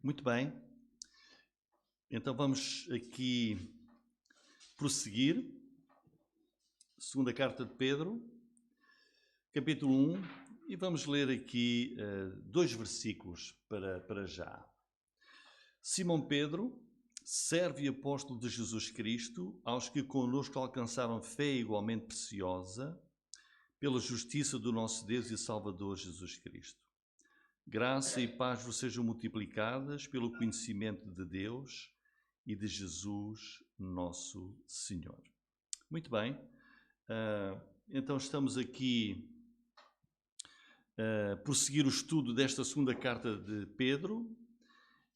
Muito bem, então vamos aqui prosseguir. Segunda carta de Pedro, capítulo 1, e vamos ler aqui 2 versículos para já. Simão Pedro, servo e apóstolo de Jesus Cristo, aos que connosco alcançaram fé igualmente preciosa, pela justiça do nosso Deus e Salvador Jesus Cristo. Graça e paz vos sejam multiplicadas pelo conhecimento de Deus e de Jesus, nosso Senhor. Muito bem, então estamos aqui a prosseguir o estudo desta segunda carta de Pedro.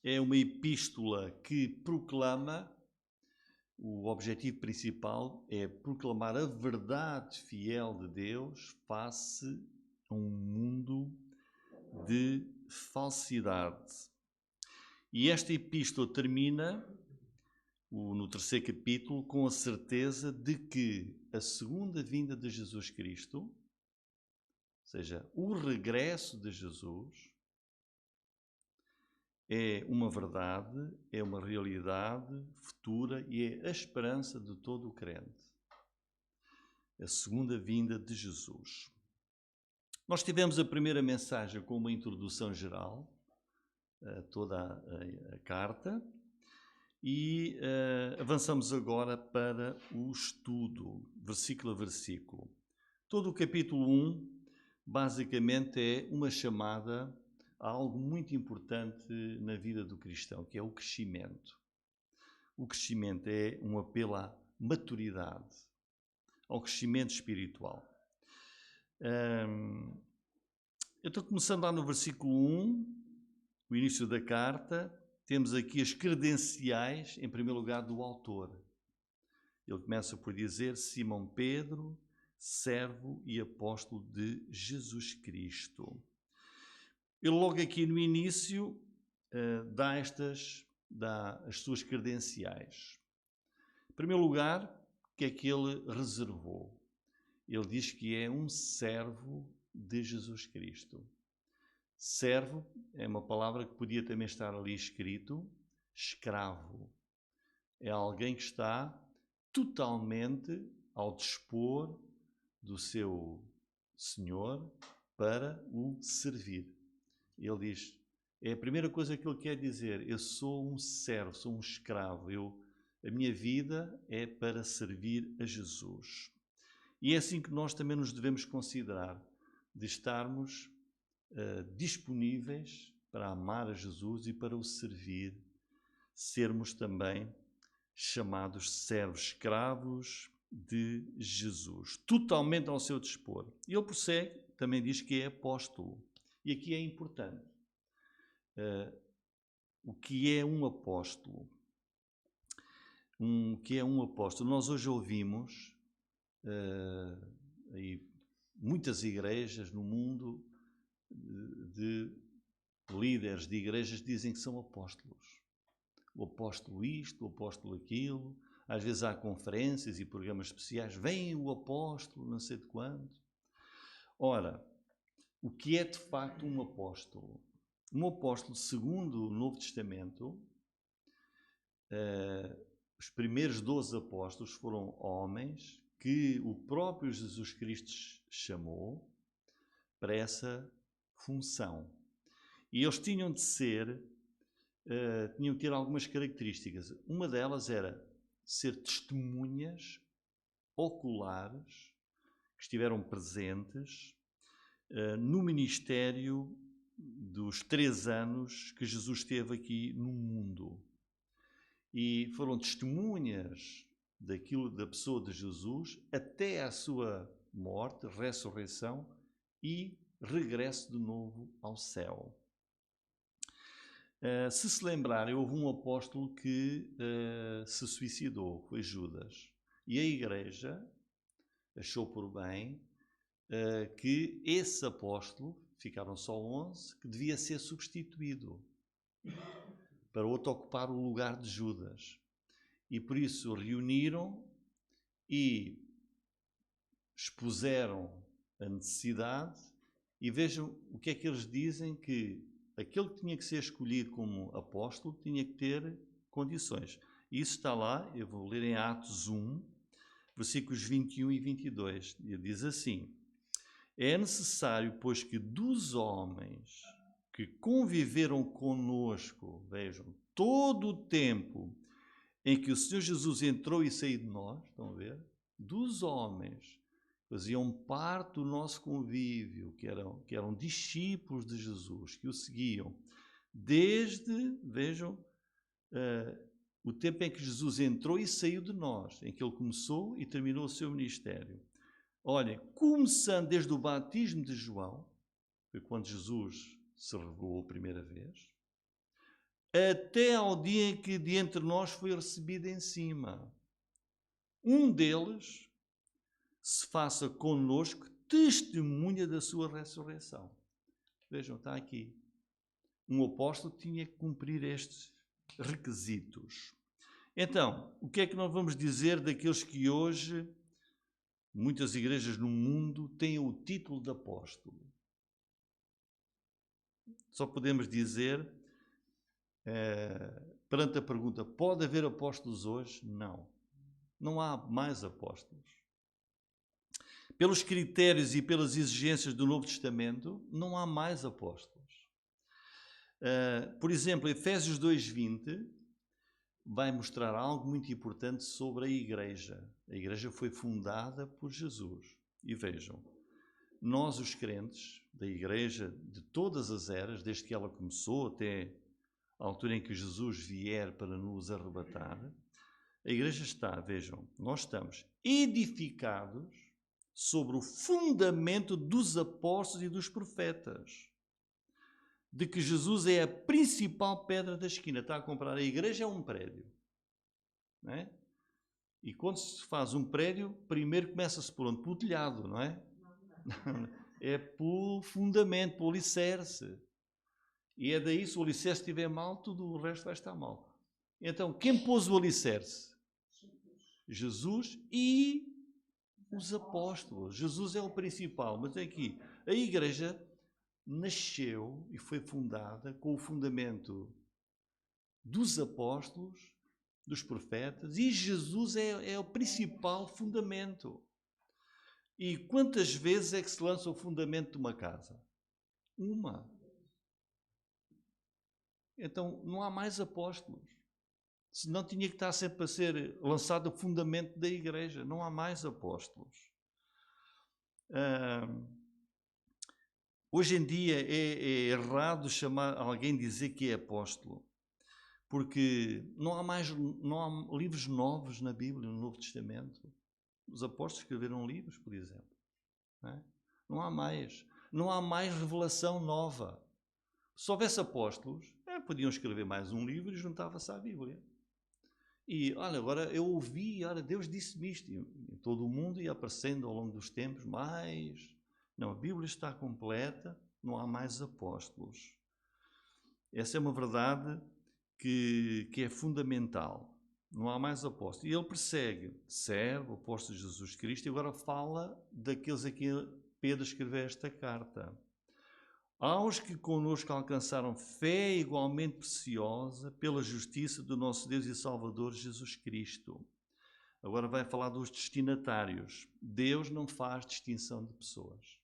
É uma epístola que proclama, o objetivo principal é proclamar a verdade fiel de Deus face a um mundo de falsidade. E esta epístola termina, no 3º capítulo, com a certeza de que a segunda vinda de Jesus Cristo, ou seja, o regresso de Jesus, é uma verdade, é uma realidade futura e é a esperança de todo o crente. A segunda vinda de Jesus. Nós tivemos a primeira mensagem com uma introdução geral a toda a carta e avançamos agora para o estudo, versículo a versículo. Todo o capítulo 1 basicamente é uma chamada a algo muito importante na vida do cristão, que é o crescimento. O crescimento é um apelo à maturidade, ao crescimento espiritual. Então, começando lá no versículo 1, o início da carta, temos aqui as credenciais, em primeiro lugar, do autor. Ele começa por dizer: Simão Pedro, servo e apóstolo de Jesus Cristo. Ele logo aqui no início dá as suas credenciais. Em primeiro lugar, o que é que ele reservou? Ele diz que é um servo de Jesus Cristo. Servo é uma palavra que podia também estar ali escrito, escravo. É alguém que está totalmente ao dispor do seu Senhor para o servir. Ele diz, é a primeira coisa que ele quer dizer: eu sou um servo, sou um escravo, a minha vida é para servir a Jesus. E é assim que nós também nos devemos considerar, de estarmos disponíveis para amar a Jesus e para o servir, sermos também chamados servos, escravos de Jesus, totalmente ao seu dispor. E ele prossegue, também diz que é apóstolo. E aqui é importante. O que é um apóstolo? O que é um apóstolo? Nós hoje ouvimos aí muitas igrejas no mundo de líderes de igrejas dizem que são apóstolos. O apóstolo isto, o apóstolo aquilo. Às vezes há conferências e programas especiais. Vem o apóstolo, não sei de quando. Ora, o que é de facto um apóstolo? Um apóstolo, segundo o Novo Testamento, os primeiros 12 apóstolos foram homens que o próprio Jesus Cristo chamou para essa função. E eles tinham de ter algumas características. Uma delas era ser testemunhas oculares que estiveram presentes no ministério dos 3 anos que Jesus esteve aqui no mundo. E foram testemunhas da pessoa de Jesus até à sua morte, ressurreição e regresso de novo ao céu. Se lembrarem, houve um apóstolo que se suicidou, foi Judas. E a igreja achou por bem que esse apóstolo, ficaram só 11, que devia ser substituído para outro ocupar o lugar de Judas. E por isso reuniram e expuseram a necessidade. E vejam o que é que eles dizem, que aquele que tinha que ser escolhido como apóstolo tinha que ter condições. Isso está lá, eu vou ler em Atos 1, versículos 21 e 22. Ele diz assim: é necessário, pois, que dos homens que conviveram conosco, vejam, todo o tempo em que o Senhor Jesus entrou e saiu de nós, estão a ver? Dos homens que faziam parte do nosso convívio, que eram discípulos de Jesus, que o seguiam, desde, vejam, o tempo em que Jesus entrou e saiu de nós, em que ele começou e terminou o seu ministério. Olhem, começando desde o batismo de João, foi quando Jesus se revelou a primeira vez, até ao dia em que de entre nós foi recebido em cima. Um deles se faça connosco testemunha da sua ressurreição. Vejam, está aqui. Um apóstolo tinha que cumprir estes requisitos. Então, o que é que nós vamos dizer daqueles que hoje, muitas igrejas no mundo, têm o título de apóstolo? Só podemos dizer, perante a pergunta, pode haver apóstolos hoje? Não. Não há mais apóstolos. Pelos critérios e pelas exigências do Novo Testamento, não há mais apóstolos. Por exemplo, Efésios 2:20 vai mostrar algo muito importante sobre a igreja. A igreja foi fundada por Jesus. E vejam, nós os crentes da igreja de todas as eras, desde que ela começou até a altura em que Jesus vier para nos arrebatar, a igreja está, vejam, nós estamos edificados sobre o fundamento dos apóstolos e dos profetas, de que Jesus é a principal pedra da esquina. Está a comprar a igreja é um prédio, não é? E quando se faz um prédio, primeiro começa-se por onde? Pelo telhado, não é? É pelo fundamento, pelo alicerce. E é daí, se o alicerce estiver mal, tudo o resto vai estar mal. Então, quem pôs o alicerce? Jesus e os apóstolos. Jesus é o principal. Mas aqui, a igreja nasceu e foi fundada com o fundamento dos apóstolos, dos profetas, e Jesus é o principal fundamento. E quantas vezes é que se lança o fundamento de uma casa? Uma. Então, não há mais apóstolos. Senão tinha que estar sempre a ser lançado o fundamento da igreja. Não há mais apóstolos. Hoje em dia é errado chamar alguém dizer que é apóstolo, porque não há livros novos na Bíblia, no Novo Testamento. Os apóstolos escreveram livros, por exemplo. Não há mais. Não há mais revelação nova. Se houvesse apóstolos, podiam escrever mais um livro e juntava-se à Bíblia. E, olha, agora eu ouvi, olha, Deus disse-me isto. E todo o mundo ia aparecendo ao longo dos tempos, mas... Não, a Bíblia está completa, não há mais apóstolos. Essa é uma verdade que é fundamental. Não há mais apóstolos. E ele serve o apóstolo de Jesus Cristo, e agora fala daqueles a quem Pedro escreveu esta carta. Aos que connosco alcançaram fé igualmente preciosa pela justiça do nosso Deus e Salvador Jesus Cristo. Agora vai falar dos destinatários. Deus não faz distinção de pessoas.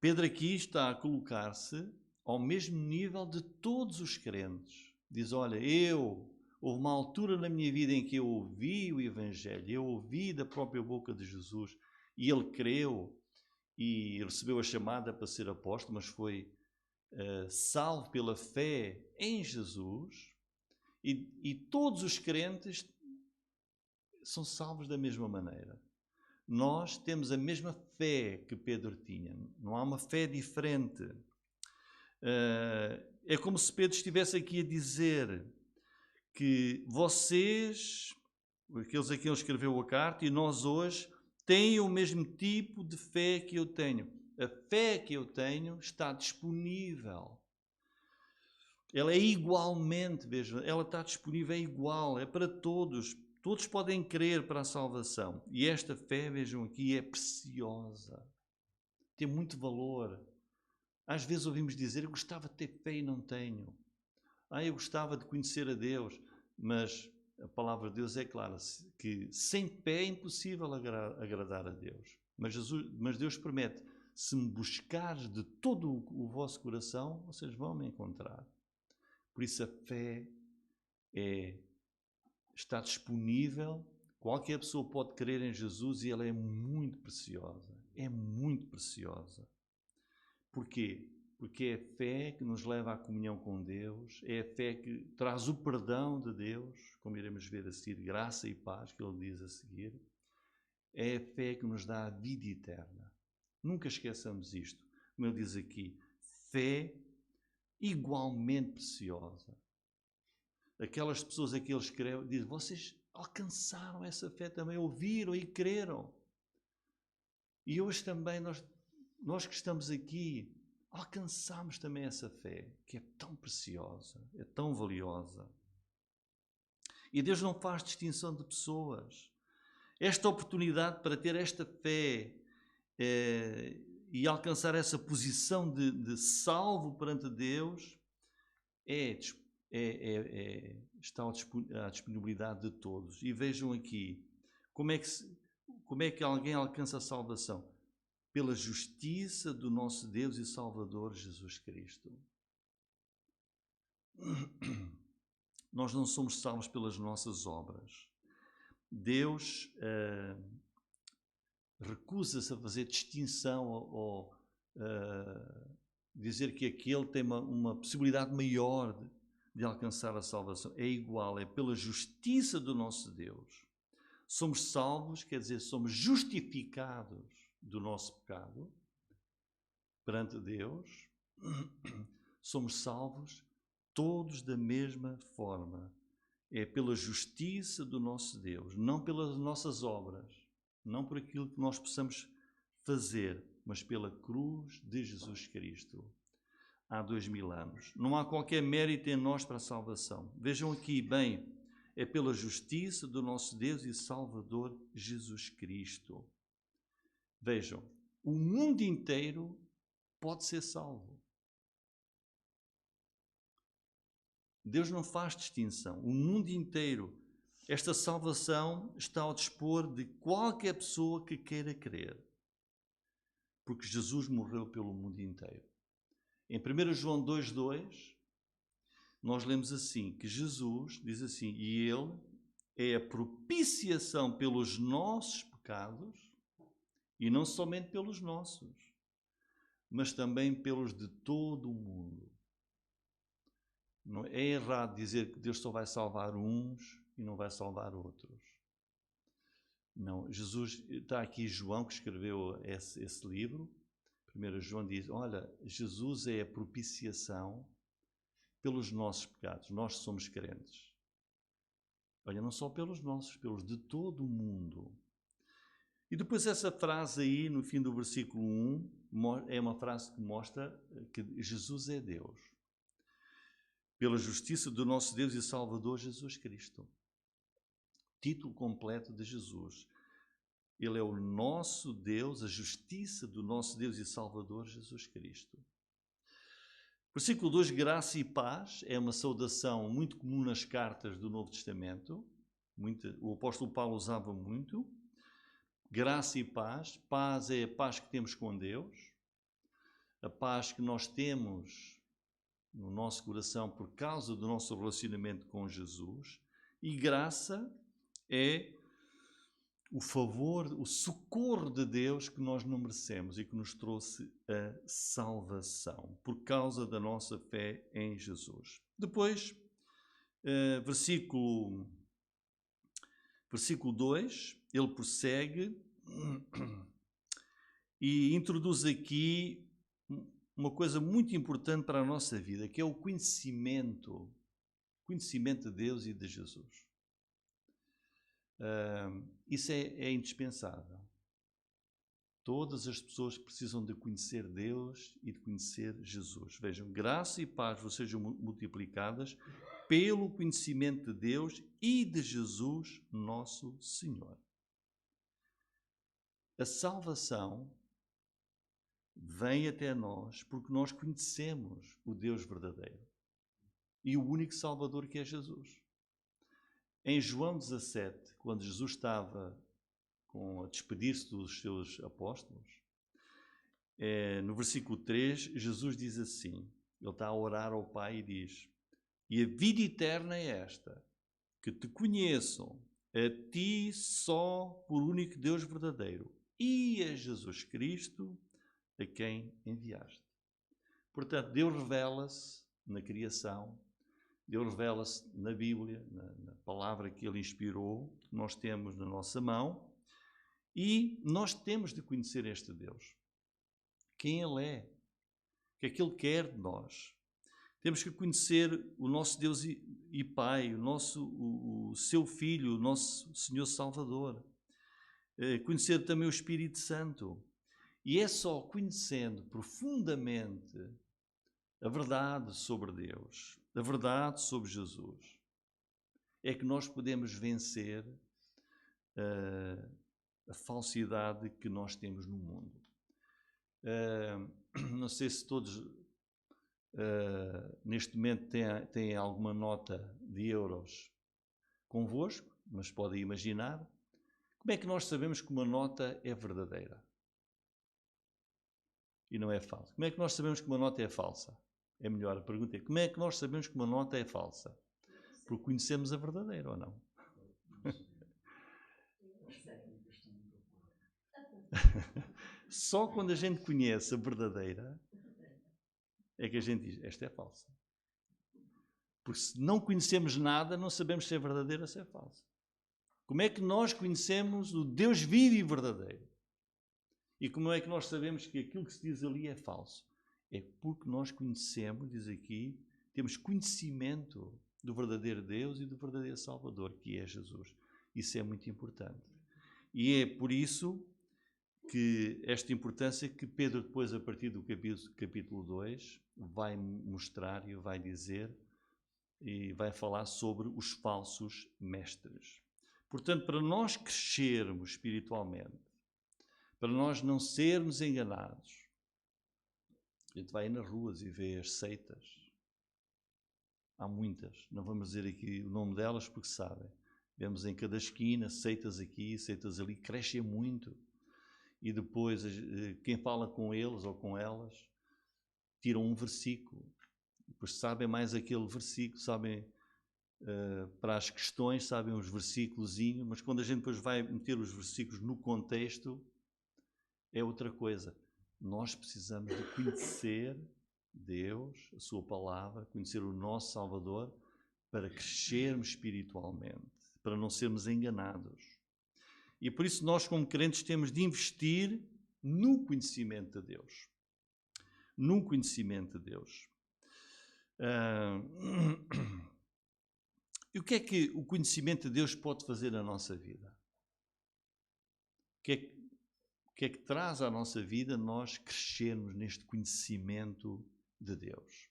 Pedro aqui está a colocar-se ao mesmo nível de todos os crentes. Diz, olha, houve uma altura na minha vida em que eu ouvi o Evangelho, eu ouvi da própria boca de Jesus, e ele creu e recebeu a chamada para ser apóstolo, mas foi salvo pela fé em Jesus, e todos os crentes são salvos da mesma maneira. Nós temos a mesma fé que Pedro tinha, não há uma fé diferente. É como se Pedro estivesse aqui a dizer que vocês, aqueles a quem ele escreveu a carta, e nós hoje, têm o mesmo tipo de fé que eu tenho. A fé que eu tenho está disponível. Ela é igualmente, vejam, ela está disponível, é igual, é para todos. Todos podem crer para a salvação. E esta fé, vejam aqui, é preciosa. Tem muito valor. Às vezes ouvimos dizer, eu gostava de ter fé e não tenho. Eu gostava de conhecer a Deus, mas a palavra de Deus é clara, que sem fé é impossível agradar a Deus. Mas Deus promete, se me buscares de todo o vosso coração, vocês vão me encontrar. Por isso a fé está disponível, qualquer pessoa pode crer em Jesus e ela é muito preciosa. É muito preciosa. Porquê? Porque é a fé que nos leva à comunhão com Deus, é a fé que traz o perdão de Deus, como iremos ver a seguir, graça e paz, que ele diz a seguir. É a fé que nos dá a vida eterna. Nunca esqueçamos isto. Como ele diz aqui, fé igualmente preciosa. Aquelas pessoas a que ele escreve, diz, vocês alcançaram essa fé também, ouviram e creram. E hoje também nós que estamos aqui, alcançamos também essa fé, que é tão preciosa, é tão valiosa. E Deus não faz distinção de pessoas. Esta oportunidade para ter esta fé e alcançar essa posição de salvo perante Deus está à disponibilidade de todos. E vejam aqui, como é que alguém alcança a salvação? Pela justiça do nosso Deus e Salvador Jesus Cristo. Nós não somos salvos pelas nossas obras. Deus recusa-se a fazer distinção ou dizer que aquele tem uma possibilidade maior de alcançar a salvação. É igual, é pela justiça do nosso Deus. Somos salvos, quer dizer, somos justificados do nosso pecado perante Deus. Somos salvos todos da mesma forma. É pela justiça do nosso Deus, não pelas nossas obras, não por aquilo que nós possamos fazer, mas pela cruz de Jesus Cristo, há 2000 anos. Não há qualquer mérito em nós para a salvação. Vejam aqui bem, é pela justiça do nosso Deus e Salvador Jesus Cristo. Vejam, o mundo inteiro pode ser salvo. Deus não faz distinção. O mundo inteiro, esta salvação está ao dispor de qualquer pessoa que queira crer. Porque Jesus morreu pelo mundo inteiro. Em 1 João 2,2, nós lemos assim, que Jesus diz assim, e Ele é a propiciação pelos nossos pecados, e não somente pelos nossos, mas também pelos de todo o mundo. Não é errado dizer que Deus só vai salvar uns e não vai salvar outros. Não, Jesus, está aqui João que escreveu esse livro. 1 João diz, olha, Jesus é a propiciação pelos nossos pecados. Nós somos crentes. Olha, não só pelos nossos, pelos de todo o mundo. E depois essa frase aí, no fim do versículo 1, é uma frase que mostra que Jesus é Deus. Pela justiça do nosso Deus e Salvador Jesus Cristo. Título completo de Jesus. Ele é o nosso Deus, a justiça do nosso Deus e Salvador Jesus Cristo. Versículo 2, graça e paz, é uma saudação muito comum nas cartas do Novo Testamento. O apóstolo Paulo usava muito. Graça e paz. Paz é a paz que temos com Deus. A paz que nós temos no nosso coração por causa do nosso relacionamento com Jesus. E graça é o favor, o socorro de Deus que nós não merecemos e que nos trouxe a salvação por causa da nossa fé em Jesus. Depois, versículo 2, ele prossegue e introduz aqui uma coisa muito importante para a nossa vida, que é o conhecimento de Deus e de Jesus. Isso é indispensável. Todas as pessoas precisam de conhecer Deus e de conhecer Jesus. Vejam, graça e paz vos sejam multiplicadas pelo conhecimento de Deus e de Jesus, nosso Senhor. A salvação vem até nós porque nós conhecemos o Deus verdadeiro e o único Salvador, que é Jesus. Em João 17, quando Jesus estava a despedir-se dos seus apóstolos, no versículo 3, Jesus diz assim, ele está a orar ao Pai e diz: e a vida eterna é esta, que te conheçam, a ti só por único Deus verdadeiro, e a Jesus Cristo, a quem enviaste. Portanto, Deus revela-se na criação, Deus revela-se na Bíblia, na palavra que Ele inspirou, que nós temos na nossa mão, e nós temos de conhecer este Deus. Quem Ele é, o que é que Ele quer de nós. Temos que conhecer o nosso Deus e Pai, o seu Filho, o nosso Senhor Salvador. Conhecer também o Espírito Santo. E é só conhecendo profundamente a verdade sobre Deus, a verdade sobre Jesus, é que nós podemos vencer a falsidade que nós temos no mundo. Não sei se todos neste momento têm alguma nota de euros convosco, mas podem imaginar. Como é que nós sabemos que uma nota é verdadeira e não é falsa? Como é que nós sabemos que uma nota é falsa? É melhor, a pergunta é: como é que nós sabemos que uma nota é falsa? Porque conhecemos a verdadeira ou não? Só quando a gente conhece a verdadeira é que a gente diz: esta é falsa. Porque se não conhecemos nada, não sabemos se é verdadeira ou se é falsa. Como é que nós conhecemos o Deus vivo e verdadeiro? E como é que nós sabemos que aquilo que se diz ali é falso? É porque nós conhecemos, diz aqui, temos conhecimento do verdadeiro Deus e do verdadeiro Salvador, que é Jesus. Isso é muito importante. E é por isso que esta importância que Pedro depois, a partir do capítulo 2, vai mostrar e vai dizer e vai falar sobre os falsos mestres. Portanto, para nós crescermos espiritualmente, para nós não sermos enganados, a gente vai nas ruas e vê as seitas. Há muitas, não vamos dizer aqui o nome delas porque sabem. Vemos em cada esquina seitas aqui, seitas ali, crescem muito. E depois quem fala com eles ou com elas tiram um versículo. Depois sabem mais aquele versículo, sabem para as questões, sabem os versículozinhos, mas quando a gente depois vai meter os versículos no contexto, é outra coisa. Nós precisamos de conhecer Deus, a sua palavra, conhecer o nosso Salvador, para crescermos espiritualmente, para não sermos enganados. E por isso nós, como crentes, temos de investir no conhecimento de Deus. No conhecimento de Deus. E o que é que o conhecimento de Deus pode fazer na nossa vida? O que é que traz à nossa vida nós crescermos neste conhecimento de Deus?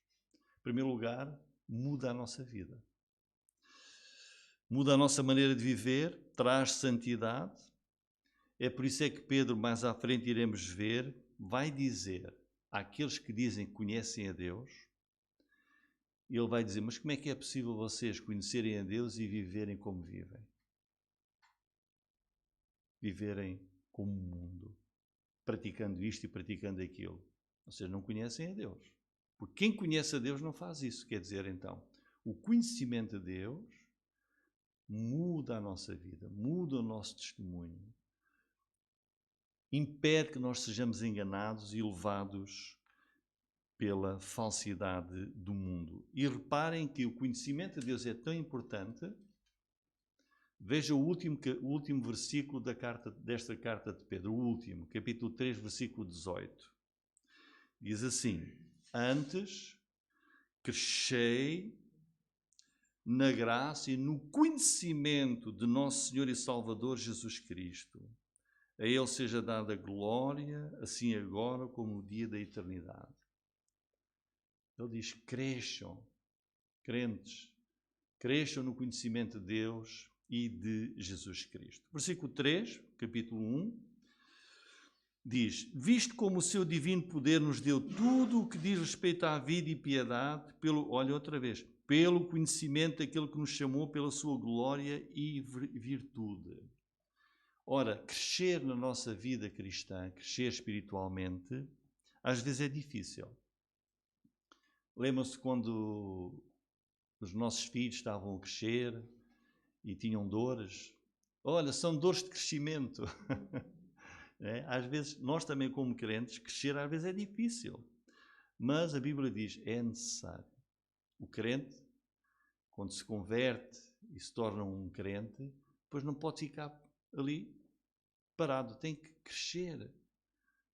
Em primeiro lugar, muda a nossa vida. Muda a nossa maneira de viver, traz santidade. É por isso é que Pedro, mais à frente iremos ver, vai dizer àqueles que dizem que conhecem a Deus, ele vai dizer: mas como é que é possível vocês conhecerem a Deus e viverem como vivem? Viverem como o mundo, praticando isto e praticando aquilo. Vocês não conhecem a Deus. Porque quem conhece a Deus não faz isso. Quer dizer, então, o conhecimento de Deus muda a nossa vida, muda o nosso testemunho, impede que nós sejamos enganados e levados pela falsidade do mundo. E reparem que o conhecimento de Deus é tão importante. Veja o último versículo desta carta de Pedro, o último, capítulo 3, versículo 18. Diz assim: antes crescei na graça e no conhecimento de nosso Senhor e Salvador Jesus Cristo. A Ele seja dada glória, assim agora como no dia da eternidade. Ele diz: cresçam, crentes, cresçam no conhecimento de Deus e de Jesus Cristo. Versículo 3, capítulo 1. diz: visto como o seu divino poder nos deu tudo o que diz respeito à vida e piedade, olha outra vez, pelo conhecimento daquele que nos chamou pela sua glória e virtude. Ora, crescer na nossa vida cristã, crescer espiritualmente, às vezes é difícil. Lembram-se quando os nossos filhos estavam a crescer e tinham dores? Olha, são dores de crescimento. Às vezes, nós também como crentes, crescer às vezes é difícil. Mas a Bíblia diz, é necessário. O crente, quando se converte e se torna um crente, depois não pode ficar ali parado. Tem que crescer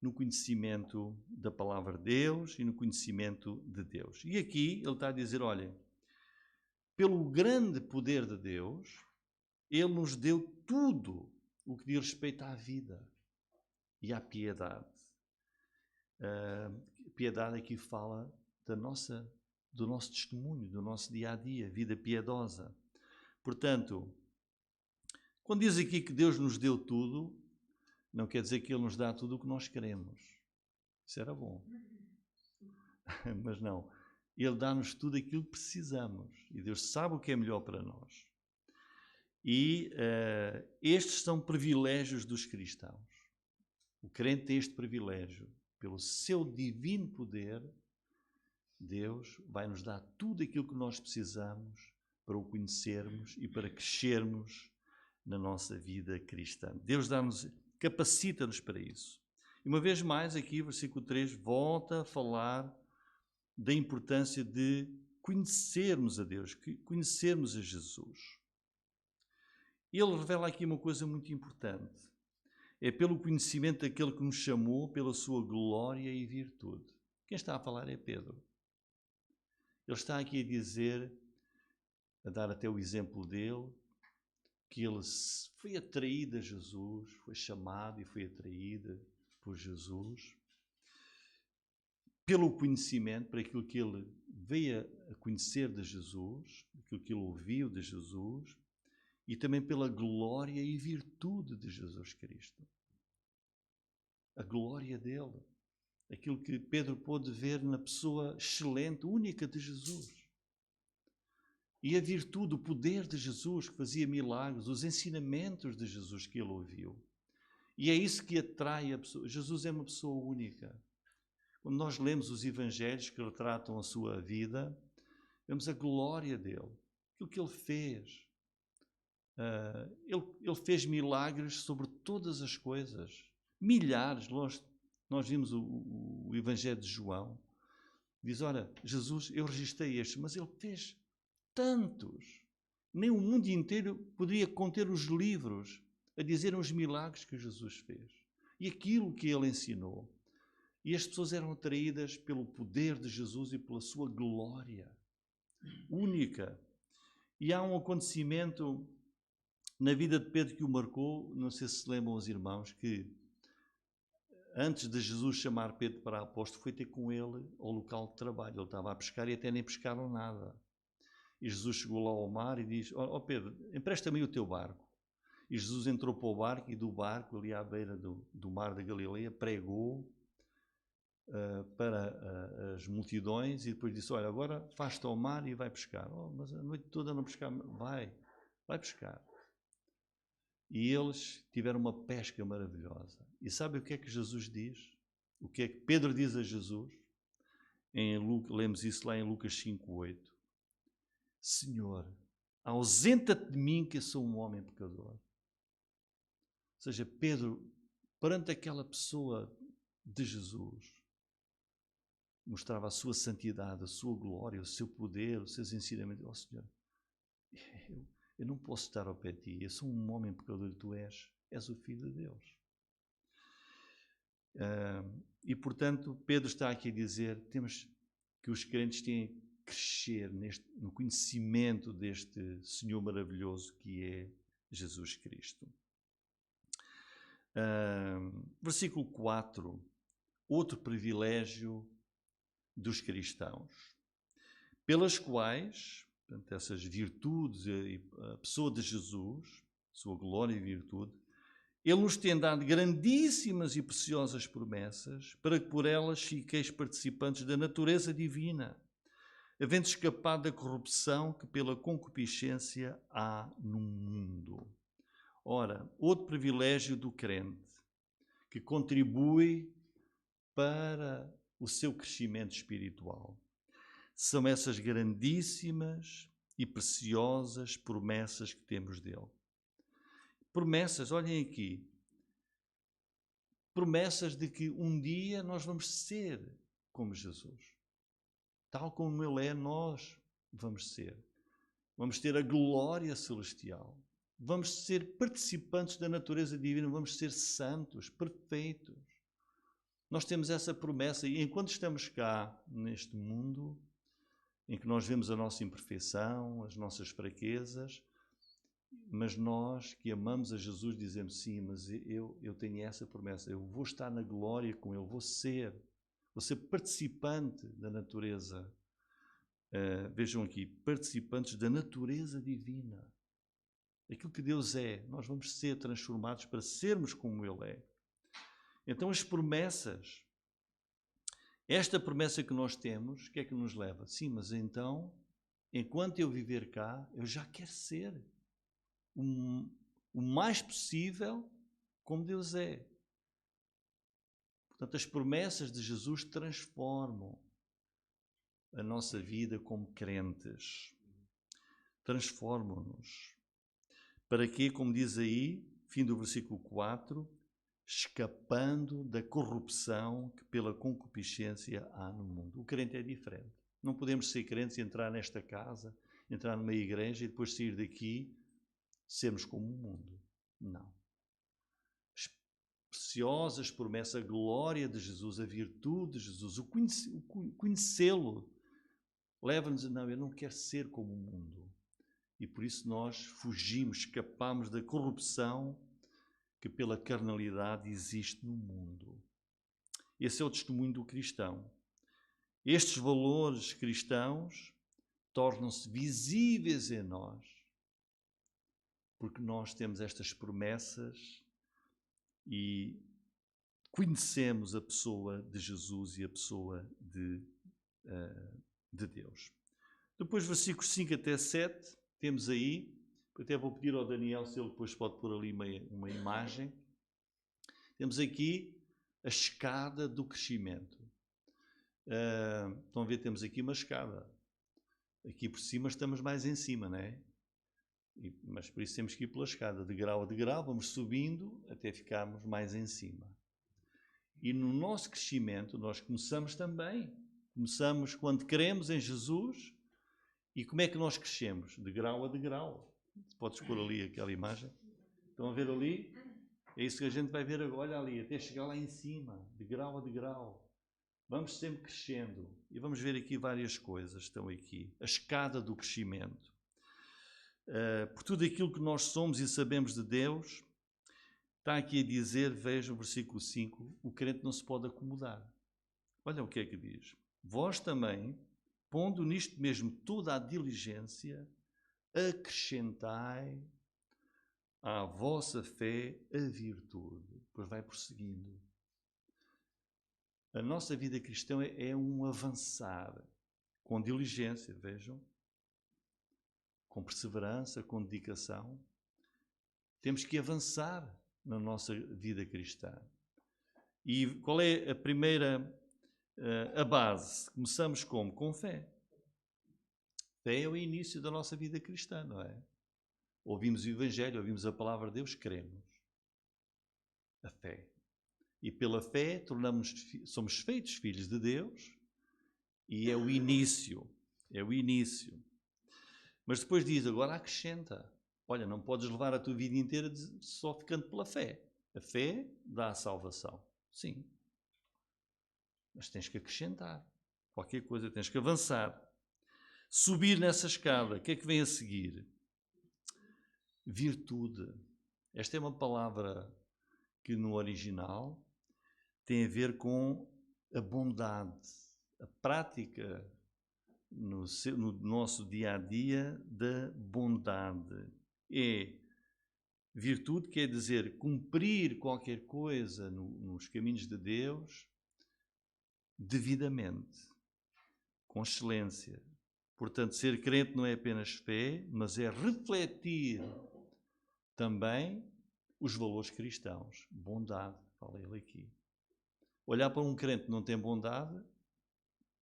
no conhecimento da palavra de Deus e no conhecimento de Deus. E aqui ele está a dizer, olha, pelo grande poder de Deus, Ele nos deu tudo o que diz respeito à vida e à piedade. Piedade aqui fala do nosso testemunho, do nosso dia-a-dia, vida piedosa. Portanto, quando diz aqui que Deus nos deu tudo, não quer dizer que Ele nos dá tudo o que nós queremos. Isso era bom. Mas não. Ele dá-nos tudo aquilo que precisamos. E Deus sabe o que é melhor para nós. E estes são privilégios dos cristãos. O crente tem este privilégio. Pelo seu divino poder, Deus vai nos dar tudo aquilo que nós precisamos para o conhecermos e para crescermos na nossa vida cristã. Deus capacita-nos para isso. E uma vez mais, aqui, versículo 3, volta a falar da importância de conhecermos a Deus, conhecermos a Jesus. Ele revela aqui uma coisa muito importante. É pelo conhecimento daquele que nos chamou, pela sua glória e virtude. Quem está a falar é Pedro. Ele está aqui a dizer, a dar até o exemplo dele, que ele foi atraído a Jesus, foi chamado e foi atraído por Jesus, pelo conhecimento, para aquilo que ele veio a conhecer de Jesus, aquilo que ele ouviu de Jesus, e também pela glória e virtude de Jesus Cristo. A glória dele, aquilo que Pedro pôde ver na pessoa excelente, única de Jesus. E a virtude, o poder de Jesus que fazia milagres, os ensinamentos de Jesus que ele ouviu. E é isso que atrai a pessoa. Jesus é uma pessoa única. Quando nós lemos os evangelhos que retratam a sua vida, vemos a glória dele, aquilo que ele fez. Ele fez milagres sobre todas as coisas. Milhares. Nós vimos o Evangelho de João. Diz, olha, Jesus, eu registrei estes, mas ele fez tantos. Nem o mundo inteiro poderia conter os livros a dizer os milagres que Jesus fez. E aquilo que ele ensinou. E as pessoas eram atraídas pelo poder de Jesus e pela sua glória única. E há um acontecimento na vida de Pedro que o marcou, não sei se lembram os irmãos, que antes de Jesus chamar Pedro para apóstolo, foi ter com ele ao local de trabalho. Ele estava a pescar e até nem pescaram nada. E Jesus chegou lá ao mar e diz, ó Pedro, empresta-me o teu barco. E Jesus entrou para o barco e do barco, ali à beira do mar da Galileia, pregou para as multidões e depois disse, olha, agora faz-te ao mar e vai pescar. Mas a noite toda não pescar. Vai pescar. E eles tiveram uma pesca maravilhosa. E sabe o que é que Jesus diz? O que é que Pedro diz a Jesus? Lemos isso lá em Lucas 5:8. Senhor, ausenta-te de mim que eu sou um homem pecador. Ou seja, Pedro, perante aquela pessoa de Jesus, mostrava a sua santidade, a sua glória, o seu poder, os seus ensinamentos. Ó Senhor, eu não posso estar ao pé de ti, eu sou um homem pecador e tu és o Filho de Deus. E portanto, Pedro está aqui a dizer, temos que os crentes têm que crescer no conhecimento deste Senhor maravilhoso que é Jesus Cristo. Versículo 4, outro privilégio dos cristãos, pelas quais, portanto, essas virtudes, a pessoa de Jesus, sua glória e virtude, Ele nos tem dado grandíssimas e preciosas promessas para que por elas fiqueis participantes da natureza divina, havendo escapado da corrupção que pela concupiscência há no mundo. Ora, outro privilégio do crente que contribui para o seu crescimento espiritual são essas grandíssimas e preciosas promessas que temos dele. Promessas, olhem aqui, promessas de que um dia nós vamos ser como Jesus. Tal como Ele é, nós vamos ser. Vamos ter a glória celestial. Vamos ser participantes da natureza divina, vamos ser santos, perfeitos. Nós temos essa promessa e enquanto estamos cá neste mundo, em que nós vemos a nossa imperfeição, as nossas fraquezas, mas nós que amamos a Jesus dizemos, sim, mas eu tenho essa promessa, eu vou estar na glória com Ele, vou ser participante da natureza. Vejam aqui, participantes da natureza divina. Aquilo que Deus é, nós vamos ser transformados para sermos como Ele é. Então as promessas, esta promessa que nós temos, o que é que nos leva? Sim, mas então, enquanto eu viver cá, eu já quero ser o mais possível como Deus é. Portanto, as promessas de Jesus transformam a nossa vida como crentes. Transformam-nos. Para quê? Como diz aí, fim do versículo 4, escapando da corrupção que pela concupiscência há no mundo. O crente é diferente. Não podemos ser crentes e entrar nesta casa, entrar numa igreja e depois sair daqui, sermos como o mundo. Não. As preciosas promessas, a glória de Jesus, a virtude de Jesus, o conhecê-lo, leva-nos a não, eu não quero ser como o mundo. E por isso nós fugimos, escapamos da corrupção que pela carnalidade existe no mundo. Esse é o testemunho do cristão. Estes valores cristãos tornam-se visíveis em nós, porque nós temos estas promessas e conhecemos a pessoa de Jesus e a pessoa de Deus. Depois, versículos 5 até 7, temos aí, até vou pedir ao Daniel se ele depois pode pôr ali uma imagem. Temos aqui a escada do crescimento. Estão a ver, temos aqui uma escada. Aqui por cima estamos mais em cima, não é? Mas por isso temos que ir pela escada, de grau a degrau, vamos subindo até ficarmos mais em cima. E no nosso crescimento, nós começamos também. Começamos quando cremos em Jesus. E como é que nós crescemos? De grau a degrau. Podes pôr ali aquela imagem? Estão a ver ali? É isso que a gente vai ver agora, olha ali, até chegar lá em cima, de grau a degrau. Vamos sempre crescendo. E vamos ver aqui várias coisas, estão aqui. A escada do crescimento. Por tudo aquilo que nós somos e sabemos de Deus, está aqui a dizer, vejam o versículo 5, o crente não se pode acomodar. Olha o que é que diz. Vós também, pondo nisto mesmo toda a diligência, acrescentai à vossa fé a virtude. Depois vai prosseguindo. A nossa vida cristã é um avançar com diligência, vejam, com perseverança, com dedicação. Temos que avançar na nossa vida cristã. E qual é a primeira, a base? Começamos como? Com fé. Fé é o início da nossa vida cristã, não é? Ouvimos o Evangelho, ouvimos a palavra de Deus, cremos. A fé. E pela fé somos feitos filhos de Deus e é o início. É o início. Mas depois diz, agora acrescenta. Olha, não podes levar a tua vida inteira só ficando pela fé. A fé dá a salvação. Sim. Mas tens que acrescentar. Qualquer coisa, tens que avançar. Subir nessa escada. O que é que vem a seguir? Virtude. Esta é uma palavra que no original tem a ver com a bondade, a prática no nosso dia a dia da bondade. É Virtude quer dizer cumprir qualquer coisa nos caminhos de Deus devidamente, com excelência. Portanto, ser crente não é apenas fé, mas é refletir também os valores cristãos. Bondade, fala ele aqui. Olhar para um crente que não tem bondade,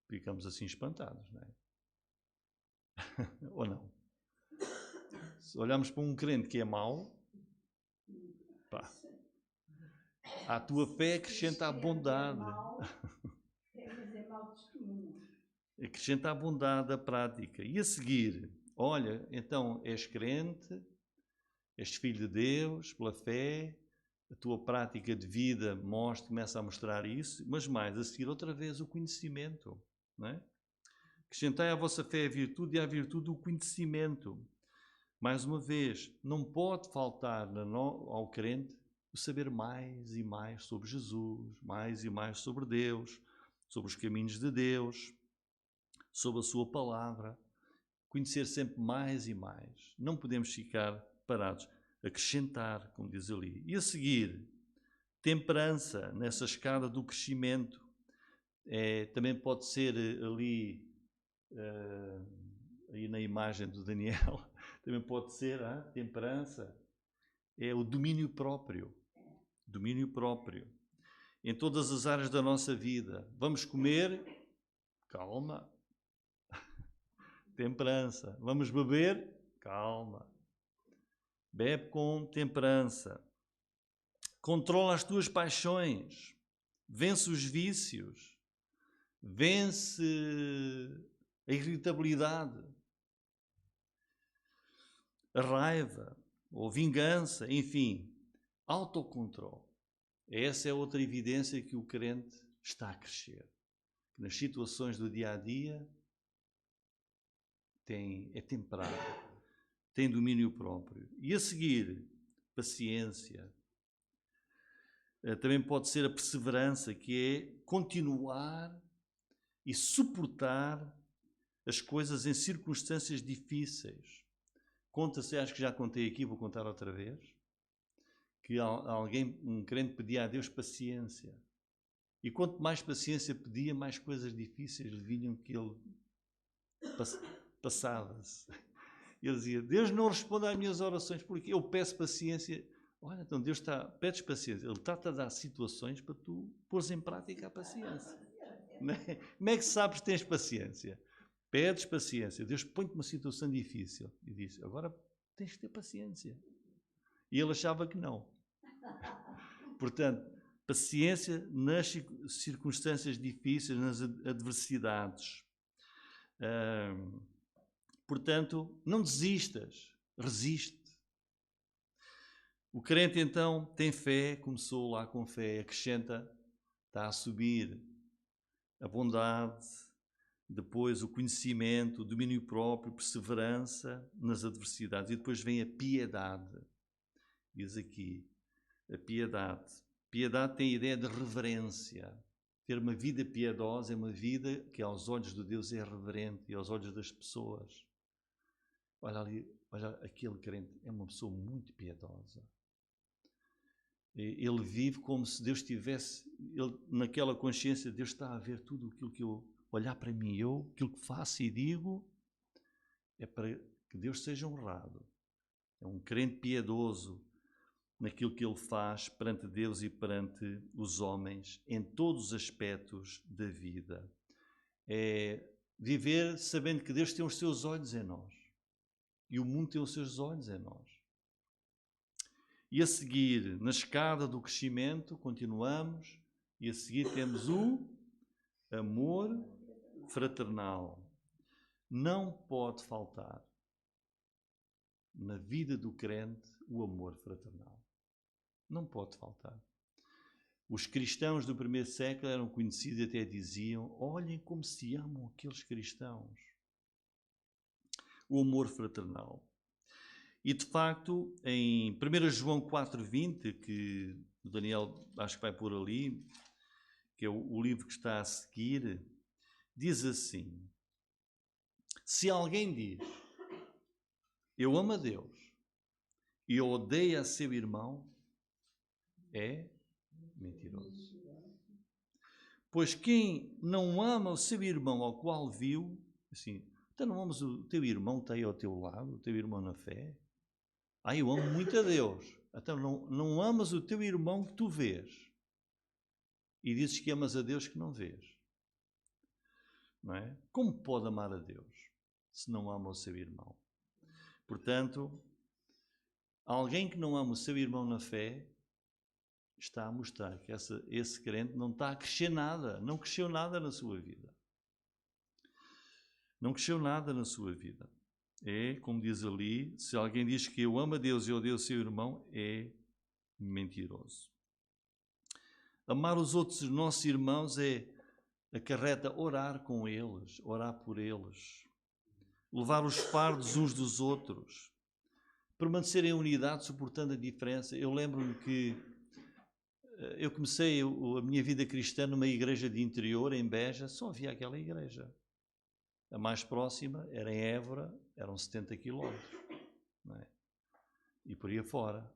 ficamos assim espantados, não é? Ou não? Se olharmos para um crente que é mau, pá, a tua fé acrescenta a bondade. Acrescenta a bondade à prática. E a seguir, olha, então és crente, és filho de Deus, pela fé, a tua prática de vida começa a mostrar isso, mas mais, a seguir outra vez o conhecimento, não é? Acrescentai à vossa fé a virtude e à virtude o conhecimento. Mais uma vez, não pode faltar ao crente o saber mais e mais sobre Jesus, mais e mais sobre Deus, sobre os caminhos de Deus, sobre a sua palavra. Conhecer sempre mais e mais. Não podemos ficar parados. Acrescentar, como diz ali. E a seguir, temperança nessa escada do crescimento. Também pode ser ali, aí na imagem do Daniel, também pode ser temperança. É o domínio próprio. Domínio próprio. Em todas as áreas da nossa vida. Vamos comer? Calma. Temperança. Vamos beber? Calma. Bebe com temperança. Controla as tuas paixões. Vence os vícios. Vence a irritabilidade. A raiva ou vingança, enfim, autocontrole. Essa é outra evidência que o crente está a crescer. Nas situações do dia a dia é temperado, tem domínio próprio. E a seguir, paciência. Também pode ser a perseverança, que é continuar e suportar as coisas em circunstâncias difíceis. Conta-se, acho que já contei aqui, vou contar outra vez, que um crente pedia a Deus paciência. E quanto mais paciência pedia, mais coisas difíceis vinham que ele passava-se. Ele dizia, Deus não responde às minhas orações porque eu peço paciência. Olha, então Deus pedes paciência. Ele está-te a dar situações para tu pôres em prática a paciência. Como é que sabes que tens paciência? Pedes paciência. Deus põe-te numa situação difícil e diz, agora tens que ter paciência. E ele achava que não. Portanto, paciência nas circunstâncias difíceis, nas adversidades. Portanto, não desistas, resiste. O crente, então, tem fé, começou lá com fé, acrescenta, está a subir a bondade, depois o conhecimento, o domínio próprio, perseverança nas adversidades. E depois vem a piedade. Diz aqui, a piedade. Piedade tem a ideia de reverência. Ter uma vida piedosa é uma vida que aos olhos de Deus é reverente e aos olhos das pessoas. Olha ali, olha, aquele crente é uma pessoa muito piedosa. Ele vive como se Deus tivesse, naquela consciência, Deus está a ver tudo aquilo que eu olhar para mim, aquilo que faço e digo, é para que Deus seja honrado. É um crente piedoso naquilo que ele faz perante Deus e perante os homens, em todos os aspectos da vida. É viver sabendo que Deus tem os seus olhos em nós. E o mundo tem os seus olhos em nós. E a seguir, na escada do crescimento, continuamos, e a seguir temos o amor fraternal. Não pode faltar na vida do crente o amor fraternal. Não pode faltar. Os cristãos do primeiro século eram conhecidos e até diziam, olhem como se amam aqueles cristãos. O amor fraternal. E de facto, em 1 João 4,20, que o Daniel acho que vai pôr ali, que é o livro que está a seguir, diz assim, se alguém diz, eu amo a Deus e odeia seu irmão é mentiroso. Pois quem não ama o seu irmão ao qual viu, assim, então não amas o teu irmão que está aí ao teu lado, o teu irmão na fé? Eu amo muito a Deus. Então não amas o teu irmão que tu vês e dizes que amas a Deus que não vês. Não é? Como pode amar a Deus se não ama o seu irmão? Portanto, alguém que não ama o seu irmão na fé está a mostrar que esse crente não está a crescer nada, não cresceu nada na sua vida. Não cresceu nada na sua vida. É, como diz ali, se alguém diz que eu amo a Deus e odeio o seu irmão, é mentiroso. Amar os outros nossos irmãos acarreta orar com eles, orar por eles, levar os fardos uns dos outros, permanecer em unidade suportando a diferença. Eu lembro-me que eu comecei a minha vida cristã numa igreja de interior, em Beja, só havia aquela igreja. A mais próxima era em Évora, eram 70 quilómetros, não é? E por aí afora.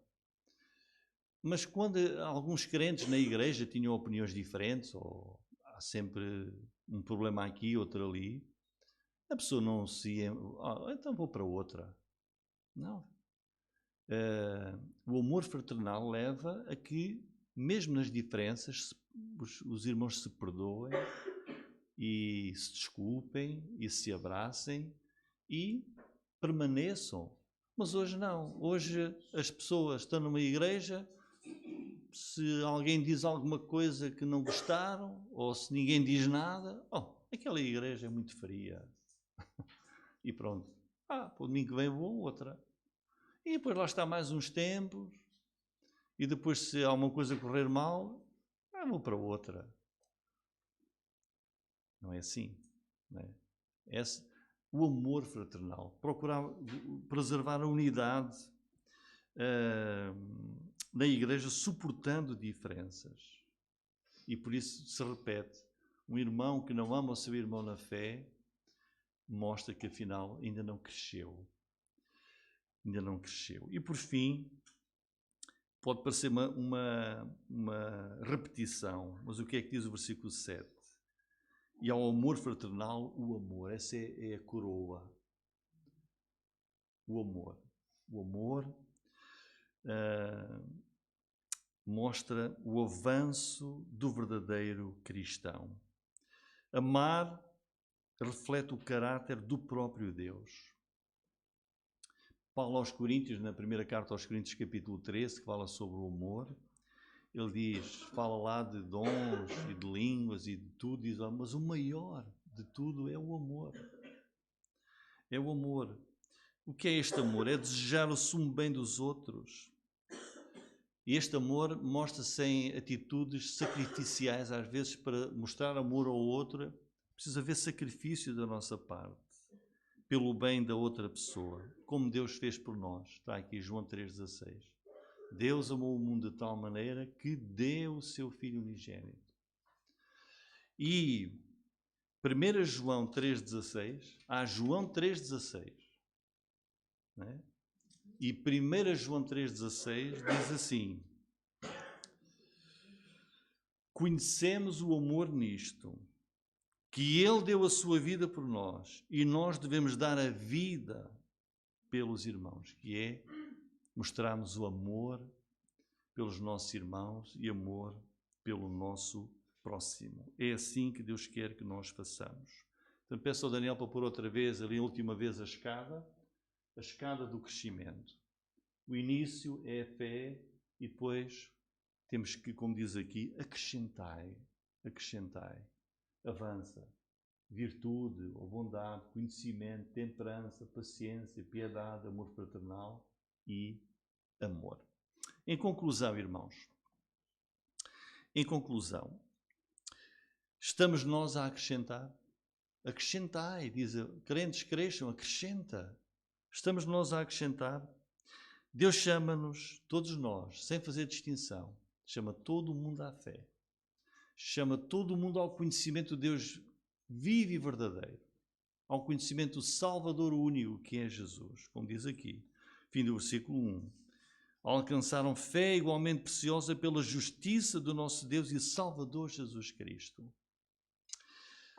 Mas quando alguns crentes na igreja tinham opiniões diferentes, ou há sempre um problema aqui, outro ali, a pessoa não se ia... então vou para outra. Não. O amor fraternal leva a que, mesmo nas diferenças, os irmãos se perdoem e se desculpem e se abracem e permaneçam. Mas hoje não. Hoje as pessoas estão numa igreja, se alguém diz alguma coisa que não gostaram, ou se ninguém diz nada, aquela igreja é muito fria. E pronto. Para o domingo que vem vou a outra. E depois lá está mais uns tempos, e depois se há uma coisa correr mal, vou para outra. Não é assim, não é? O amor fraternal, procurar preservar a unidade na igreja, suportando diferenças. E por isso se repete, um irmão que não ama o seu irmão na fé, mostra que afinal ainda não cresceu. Ainda não cresceu. E por fim, pode parecer uma repetição, mas o que é que diz o versículo 7? E ao amor fraternal, o amor. Essa é a coroa. O amor. O amor mostra o avanço do verdadeiro cristão. Amar reflete o caráter do próprio Deus. Paulo aos Coríntios, na primeira carta aos Coríntios, capítulo 13, que fala sobre o amor, ele diz, fala lá de dons e de línguas e de tudo, diz, mas o maior de tudo é o amor. É o amor. O que é este amor? É desejar o sumo bem dos outros. E este amor mostra-se em atitudes sacrificiais, às vezes, para mostrar amor ao outro, precisa haver sacrifício da nossa parte, pelo bem da outra pessoa, como Deus fez por nós. Está aqui João 3,16. Deus amou o mundo de tal maneira que deu o seu Filho unigênito. E 1 João 3,16, há João 3,16, não é? E 1 João 3,16 diz assim: conhecemos o amor nisto, que Ele deu a sua vida por nós, e nós devemos dar a vida pelos irmãos, que é mostrarmos o amor pelos nossos irmãos e amor pelo nosso próximo. É assim que Deus quer que nós façamos. Então peço ao Daniel para pôr outra vez, ali a última vez, a escada do crescimento. O início é a fé e depois temos que, como diz aqui, acrescentai, avança. Virtude, ou bondade, conhecimento, temperança, paciência, piedade, amor fraternal e amor. Em conclusão, irmãos, estamos nós a acrescentar? Acrescentai, diz, crentes cresçam, acrescenta. Estamos nós a acrescentar? Deus chama-nos, todos nós, sem fazer distinção, chama todo o mundo à fé. Chama todo o mundo ao conhecimento de Deus vivo e verdadeiro, ao conhecimento do Salvador único que é Jesus, como diz aqui, fim do versículo 1. alcançaram fé igualmente preciosa pela justiça do nosso Deus e Salvador Jesus Cristo.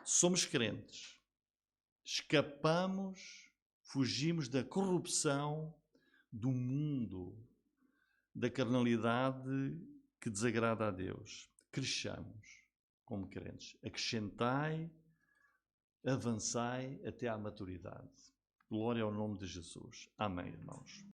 Somos crentes, escapamos, fugimos da corrupção do mundo, da carnalidade que desagrada a Deus. Cresçamos como crentes, acrescentai, avançai até à maturidade. Glória ao nome de Jesus. Amém, irmãos.